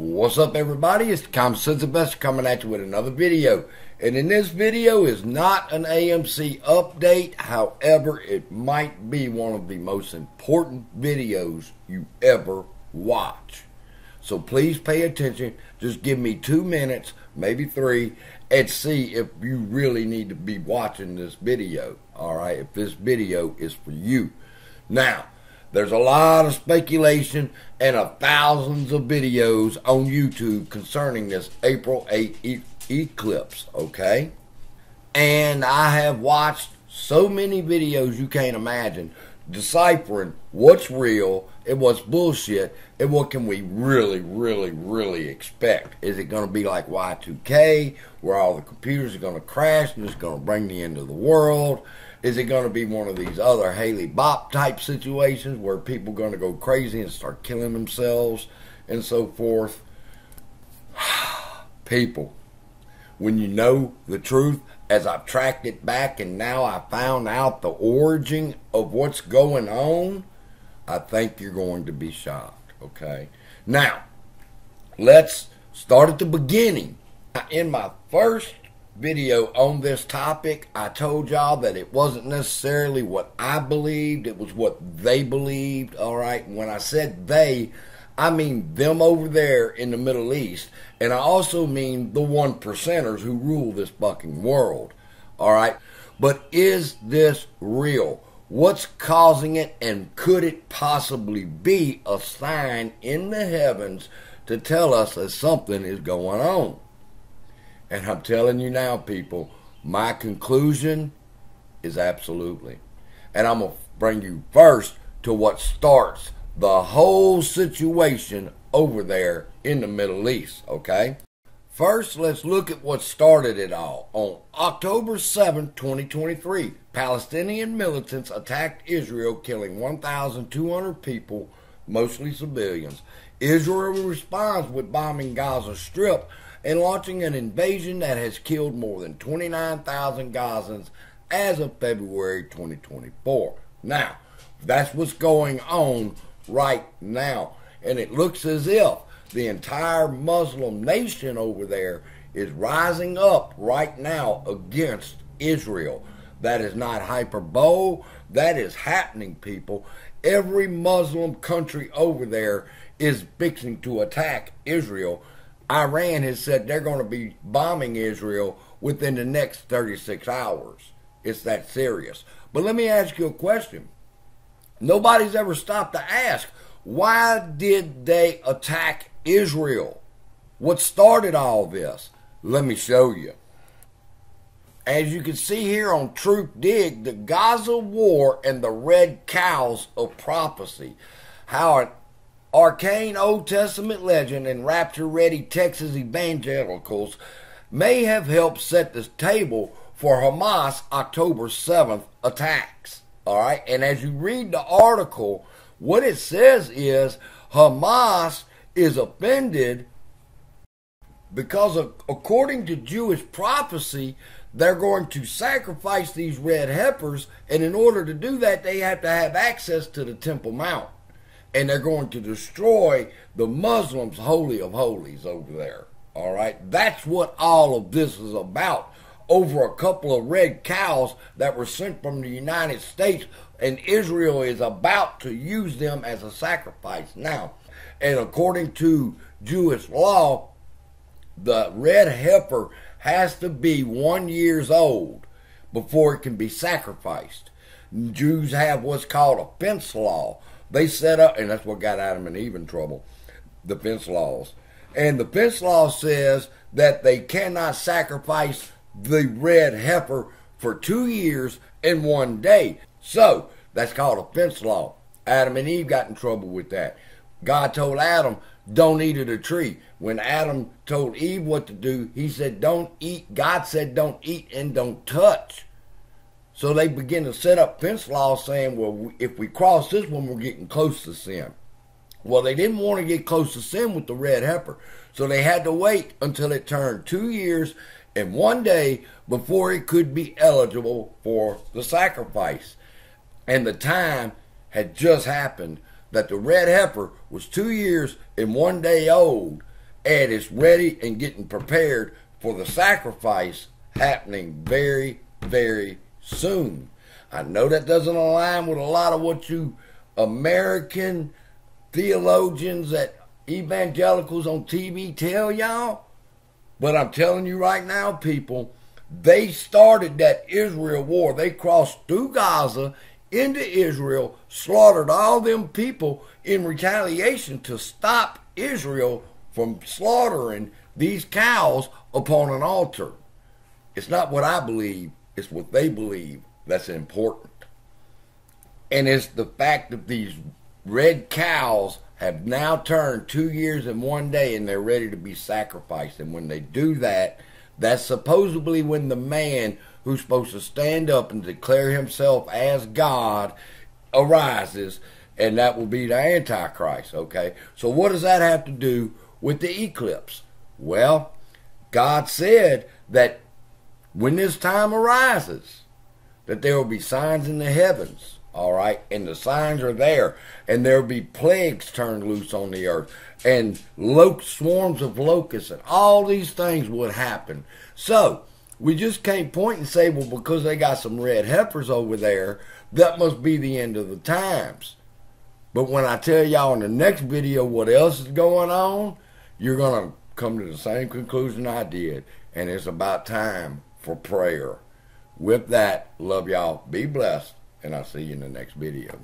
What's up, everybody? It's the Common Sense Investor coming at you with another video. And in this video is not an AMC update. However, it might be one of the most important videos you ever watch. So please pay attention. Just give me 2 minutes, maybe 3, and see if you really need to be watching this video. Alright, if this video is for you. Now, there's a lot of speculation and thousands of videos on YouTube concerning this April 8th eclipse, okay? And I have watched so many videos you can't imagine deciphering what's real and what's bullshit and what can we really expect. Is it going to be like Y2K where all the computers are going to crash and it's going to bring the end of the world? Is it going to be one of these other Haley Bop type situations where people are going to go crazy and start killing themselves and so forth? People, when you know the truth, as I've tracked it back and now I found out the origin of what's going on, I think you're going to be shocked, okay? Now, let's start at the beginning. In my first video on this topic, I told y'all that it wasn't necessarily what I believed, it was what they believed. Alright, when I said they, I mean them over there in the Middle East, and I also mean the 1%ers who rule this fucking world. Alright, but is this real? What's causing it, and could it possibly be a sign in the heavens to tell us that something is going on? And I'm telling you now, people, my conclusion is absolutely. And I'm going to bring you first to what starts the whole situation over there in the Middle East, okay? First, let's look at what started it all. On October 7, 2023, Palestinian militants attacked Israel, killing 1,200 people, mostly civilians. Israel responds with bombing Gaza Strip and launching an invasion that has killed more than 29,000 Gazans as of February 2024. Now, that's what's going on right now. And it looks as if the entire Muslim nation over there is rising up right now against Israel. That is not hyperbole. That is happening, people. Every Muslim country over there is fixing to attack Israel. Iran has said they're going to be bombing Israel within the next 36 hours. It's that serious. But let me ask you a question. Nobody's ever stopped to ask, why did they attack Israel? What started all this? Let me show you. As you can see here on Truth Dig, the Gaza War and the Red Cows of Prophecy. How an arcane Old Testament legend and rapture-ready Texas evangelicals may have helped set the table for Hamas October 7th attacks. Alright, and as you read the article, what it says is Hamas is offended because according to Jewish prophecy, they're going to sacrifice these red heifers, and in order to do that, they have to have access to the Temple Mount. And they're going to destroy the Muslims' Holy of Holies over there. All right? That's what all of this is about. Over a couple of red cows that were sent from the United States, and Israel is about to use them as a sacrifice now. And according to Jewish law, the red heifer has to be 1 year old before it can be sacrificed. Jews have what's called a fence law. They set up, and that's what got Adam and Eve in trouble, the fence laws. And the fence law says that they cannot sacrifice the red heifer for 2 years and 1 day. So, that's called a fence law. Adam and Eve got in trouble with that. God told Adam, don't eat of the tree. When Adam told Eve what to do, he said, don't eat. God said, don't eat and don't touch. So they begin to set up fence laws saying, well, if we cross this one, we're getting close to sin. Well, they didn't want to get close to sin with the red heifer. So they had to wait until it turned 2 years and 1 day before it could be eligible for the sacrifice. And the time had just happened that the red heifer was 2 years and 1 day old, and it's ready and getting prepared for the sacrifice happening very, very soon. I know that doesn't align with a lot of what you American theologians at evangelicals on TV tell y'all, but I'm telling you right now, people, they started that Israel war. They crossed through Gaza into Israel, slaughtered all them people in retaliation to stop Israel from slaughtering these cows upon an altar. It's not what I believe, it's what they believe that's important. And it's the fact that these red cows have now turned 2 years and 1 day, and they're ready to be sacrificed. And when they do that, that's supposedly when the man who's supposed to stand up and declare himself as God arises, and that will be the Antichrist, okay? So what does that have to do with the eclipse? Well, God said that when this time arises, that there will be signs in the heavens, all right? And the signs are there, and there will be plagues turned loose on the earth, and swarms of locusts, and all these things would happen. So we just can't point and say, well, because they got some red heifers over there, that must be the end of the times. But when I tell y'all in the next video what else is going on, you're going to come to the same conclusion I did, and it's about time for prayer. With that, love y'all, be blessed, and I'll see you in the next video.